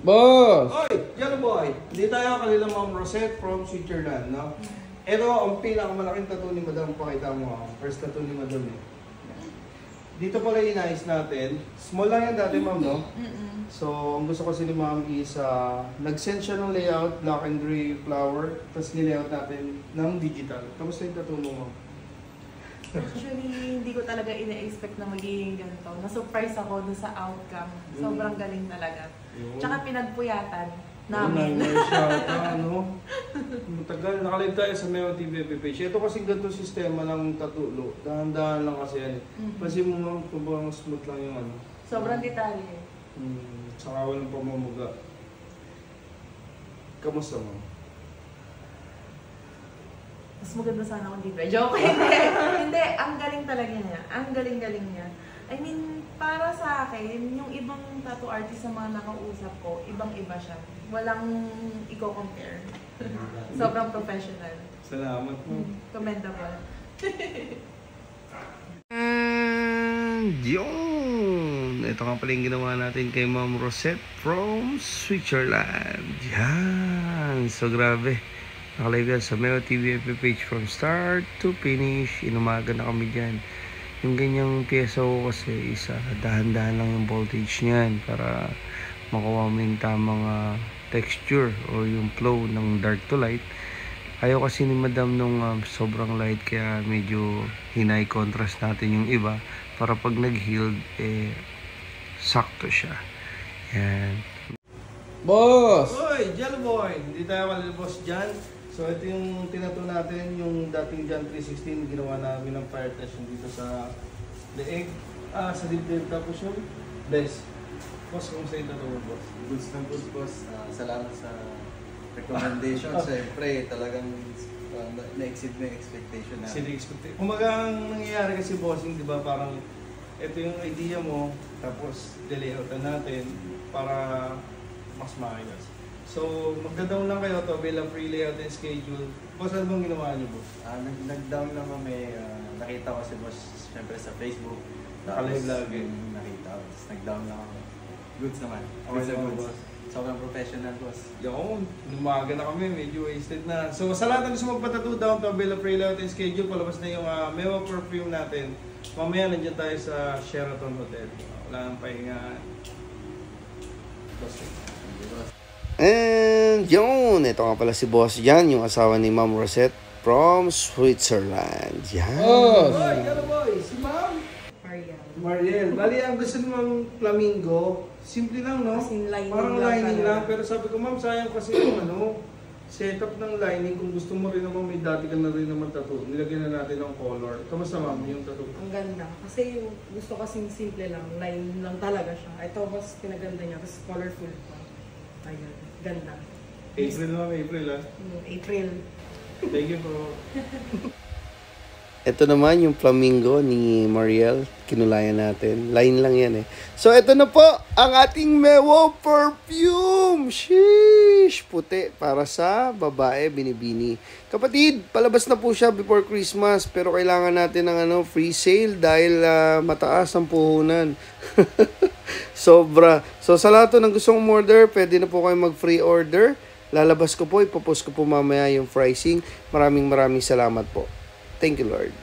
Boss! Oy, Jello Boy! Hindi tayo kalila Ma'am Rosette from Switzerland, no? Ito ang pinakamalaking tattoo ni Madam. Pakita mo, first tattoo ni Madam eh. Dito pala inayos natin. Small lang yan dati, Ma'am, no? So, ang gusto kasi ni Ma'am is nag-send siya ng layout, black and gray flower, tapos nilayout natin ng digital. Kamusta yung tattoo mo, Ma'am? Actually, hindi ko talaga ina-expect na magiging ganito. Na-surprise ako dun sa outcome. Sobrang galing talaga. Tsaka pinagpuyatan namin. Ano? Matagal. Nakalive tayo sa Meo TV page. Ito kasi ganito sistema ng tattoo. Dahan-dahan lang kasi yan. Kasi mo lang, smooth lang yung ano. Sobrang detalye. Saka walang pamamuga. Kamusta mo? Mas maganda sana kung di ba? Joke, hindi. Ang galing talaga niya. Ang galing-galing niya. I mean, para sa akin, yung ibang tattoo artist na mga nakausap ko, ibang-iba siya. Walang i-compare. Sobrang professional. Salamat po. Commendable. Yun! Ito nga pala yung ginawa natin kay Ma'am Rosette from Switzerland. Yan! So, grabe. Nakalive yan sa Meo TV page from start to finish. Inumaga na kami dyan. Yung ganyang pyesa ko kasi isa, dahan-dahan lang yung voltage niyan para makuha mo yung tamang texture o yung flow ng dark to light. Ayaw kasi ni Madam nung sobrang light, kaya medyo hinay contrast natin yung iba para pag nag-healed, sakto siya. Yan. Boss! Oy, Jello Boy! Hindi tayo kalila boss dyan. So ito yung tinato natin, yung dating John 316, ginawa namin ng fire test dito sa leeg, sa dibdib, tapos yung best. Boss, kung sa ito mo, boss? Goods na goods, boss. Salamat sa recommendation. Siyempre, talagang na-exceed na yung expectation na. Exceed expectation. Kumaga ang nangyayari kasi bossing, di ba, parang ito yung idea mo, tapos delayoutan natin para mas maayos. So, magda-down lang kayo to, bilang free layout and schedule. Boss, ano bang ginawa niyo, boss? Nag-down lang kami, nakita ko si boss, syempre sa Facebook. Nakalive lagi. Nakita ko, tapos nag-down lang ako. Goods naman. Okay naman, boss. Sobrang professional, boss. Yun, lumaga na kami, medyo wasted na. So, sa lahat ng gusto magpatattoo, down to bilang free layout and schedule, palabas na yung Meo perfume natin. Mamaya nandiyan tayo sa Sheraton Hotel. Wala nang pahinga. Boss. And yun, ito nga pala si Boss Jan, yung asawa ni Ma'am Rosette from Switzerland. Yan. Boy, ano boy? Si Ma'am? Mariel. Mariel. Bali, ang gusto ni Ma'am Flamingo, simple lang, no? As in lining parang lang lining talaga. lang. Pero sabi ko, Ma'am, sayang kasi yung setup ng lining. Kung gusto mo rin naman, may dati ka na rin naman tattoo. Nilagyan na natin ng color. Kamusta, Ma'am, yung tattoo? Ang ganda. Kasi yung gusto kasing simple lang. Line lang talaga siya. Ito mas pinaganda niya. Tapos colorful pa. Ayan. Ganda. April, Ma'am. April, ha? April. Thank you po. Ito naman yung flamingo ni Mariel. Kinulayan natin. Line lang yan eh. So, ito na po ang ating Meo perfume. Sheesh! Puti. Para sa babae, binibini. Kapatid, palabas na po siya before Christmas. Pero kailangan natin ng free sale dahil mataas ang puhunan. Sobra. So, sa lahat ng gustong order, pwede na po kayo mag-free order. Lalabas ko po, ipopost ko po mamaya yung pricing. Maraming salamat po. Thank you, Lord.